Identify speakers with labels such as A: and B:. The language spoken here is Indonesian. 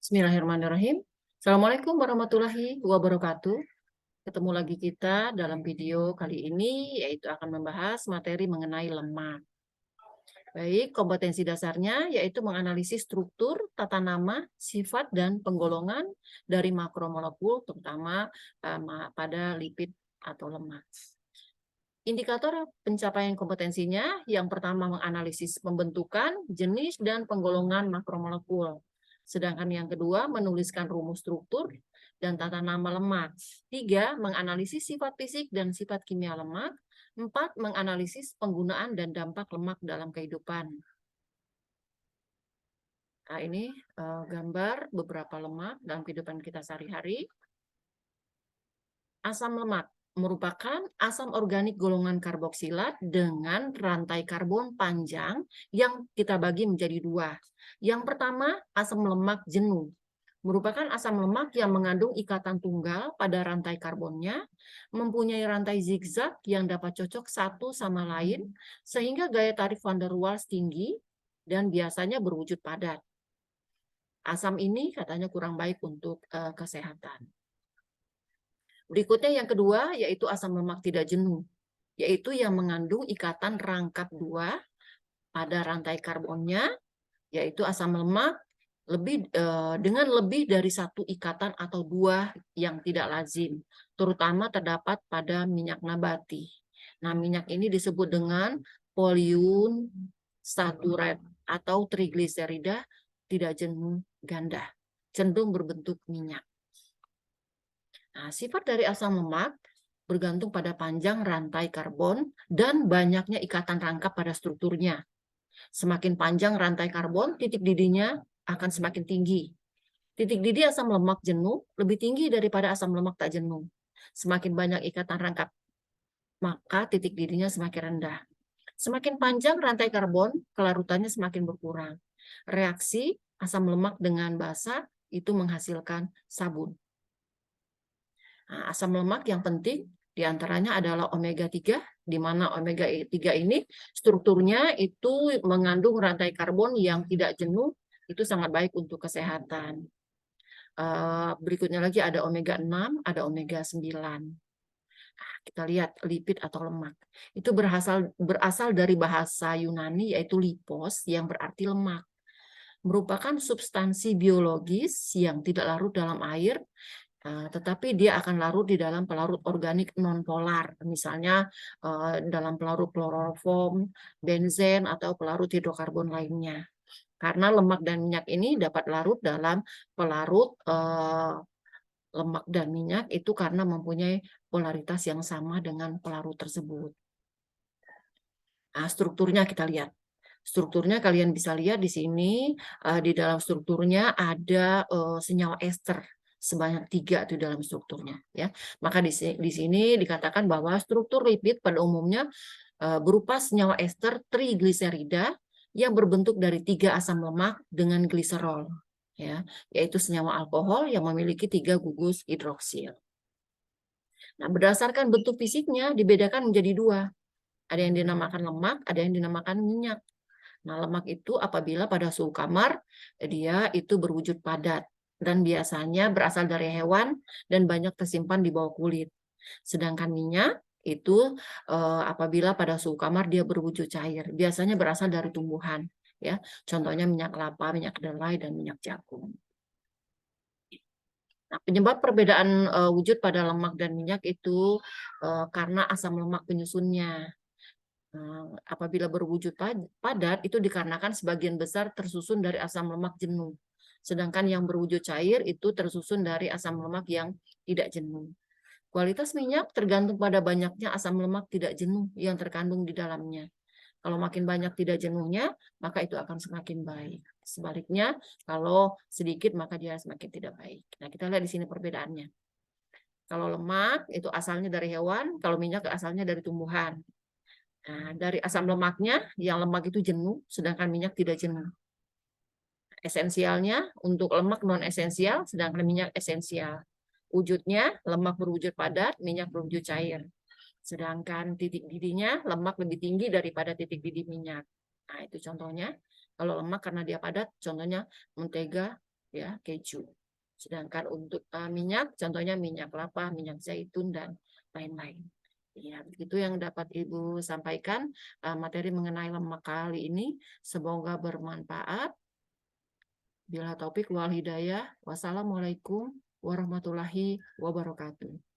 A: Bismillahirrahmanirrahim. Assalamualaikum warahmatullahi wabarakatuh. Ketemu lagi kita dalam video kali ini, yaitu akan membahas materi mengenai lemak. Baik, kompetensi dasarnya yaitu menganalisis struktur, tata nama, sifat, dan penggolongan dari makromolekul, terutama pada lipid atau lemak. Indikator pencapaian kompetensinya yang pertama menganalisis pembentukan, jenis, dan penggolongan makromolekul. Sedangkan yang kedua menuliskan rumus struktur dan tata nama lemak. 3. Menganalisis sifat fisik dan sifat kimia lemak. 4. Menganalisis penggunaan dan dampak lemak dalam kehidupan. Nah, ini gambar beberapa lemak dalam kehidupan kita sehari-hari. Asam lemak merupakan asam organik golongan karboksilat dengan rantai karbon panjang yang kita bagi menjadi dua. Yang pertama, asam lemak jenuh. Merupakan asam lemak yang mengandung ikatan tunggal pada rantai karbonnya, mempunyai rantai zigzag yang dapat cocok satu sama lain, sehingga gaya tarik van der Waals tinggi dan biasanya berwujud padat. Asam ini katanya kurang baik untuk kesehatan. Berikutnya yang kedua yaitu asam lemak tidak jenuh, yaitu yang mengandung ikatan rangkap dua pada rantai karbonnya, yaitu asam lemak dengan lebih dari satu ikatan atau dua yang tidak lazim, terutama terdapat pada minyak nabati. Nah, minyak ini disebut dengan polyunsaturated atau trigliserida tidak jenuh ganda, cenderung berbentuk minyak. Nah, sifat dari asam lemak bergantung pada panjang rantai karbon dan banyaknya ikatan rangkap pada strukturnya. Semakin panjang rantai karbon, titik didihnya akan semakin tinggi. Titik didih asam lemak jenuh lebih tinggi daripada asam lemak tak jenuh. Semakin banyak ikatan rangkap, maka titik didihnya semakin rendah. Semakin panjang rantai karbon, kelarutannya semakin berkurang. Reaksi asam lemak dengan basa itu menghasilkan sabun. Nah, asam lemak yang penting diantaranya adalah omega 3, di mana omega 3 ini strukturnya itu mengandung rantai karbon yang tidak jenuh, itu sangat baik untuk kesehatan. Berikutnya lagi ada omega 6, ada omega 9. Nah, kita lihat lipid atau lemak. Itu berasal dari bahasa Yunani yaitu lipos yang berarti lemak. Merupakan substansi biologis yang tidak larut dalam air, tetapi dia akan larut di dalam pelarut organik nonpolar, misalnya dalam pelarut kloroform, benzen, atau pelarut hidrokarbon lainnya. Karena lemak dan minyak ini dapat larut dalam pelarut lemak dan minyak itu karena mempunyai polaritas yang sama dengan pelarut tersebut. Nah, strukturnya kita lihat. Strukturnya kalian bisa lihat di sini, di dalam strukturnya ada senyawa ester sebanyak 3 di dalam strukturnya, ya. Maka di sini dikatakan bahwa struktur lipid pada umumnya berupa senyawa ester trigliserida yang berbentuk dari 3 asam lemak dengan gliserol, ya, yaitu senyawa alkohol yang memiliki 3 gugus hidroksil. Nah, berdasarkan bentuk fisiknya dibedakan menjadi 2. Ada yang dinamakan lemak, ada yang dinamakan minyak. Nah, lemak itu apabila pada suhu kamar, dia itu berwujud padat dan biasanya berasal dari hewan dan banyak tersimpan di bawah kulit. Sedangkan minyak itu apabila pada suhu kamar dia berwujud cair, biasanya berasal dari tumbuhan, ya. Contohnya minyak kelapa, minyak kedelai, dan minyak jagung. Nah, penyebab perbedaan wujud pada lemak dan minyak itu karena asam lemak penyusunnya. Apabila berwujud padat itu dikarenakan sebagian besar tersusun dari asam lemak jenuh. Sedangkan yang berwujud cair itu tersusun dari asam lemak yang tidak jenuh. Kualitas minyak tergantung pada banyaknya asam lemak tidak jenuh yang terkandung di dalamnya. Kalau makin banyak tidak jenuhnya, maka itu akan semakin baik. Sebaliknya, kalau sedikit maka dia semakin tidak baik. Nah, kita lihat di sini perbedaannya. Kalau lemak itu asalnya dari hewan, kalau minyak asalnya dari tumbuhan. Nah, dari asam lemaknya, yang lemak itu jenuh, sedangkan minyak tidak jenuh. Esensialnya untuk lemak non-esensial, sedangkan minyak esensial. Wujudnya, lemak berwujud padat, minyak berwujud cair. Sedangkan titik didihnya, lemak lebih tinggi daripada titik didih minyak. Nah, itu contohnya. Kalau lemak karena dia padat, contohnya mentega, ya, keju. Sedangkan untuk minyak, contohnya minyak kelapa, minyak zaitun, dan lain-lain. Ya, begitu yang dapat Ibu sampaikan materi mengenai lemak kali ini. Semoga bermanfaat. Bila taufik wal hidayah. Wassalamualaikum warahmatullahi wabarakatuh.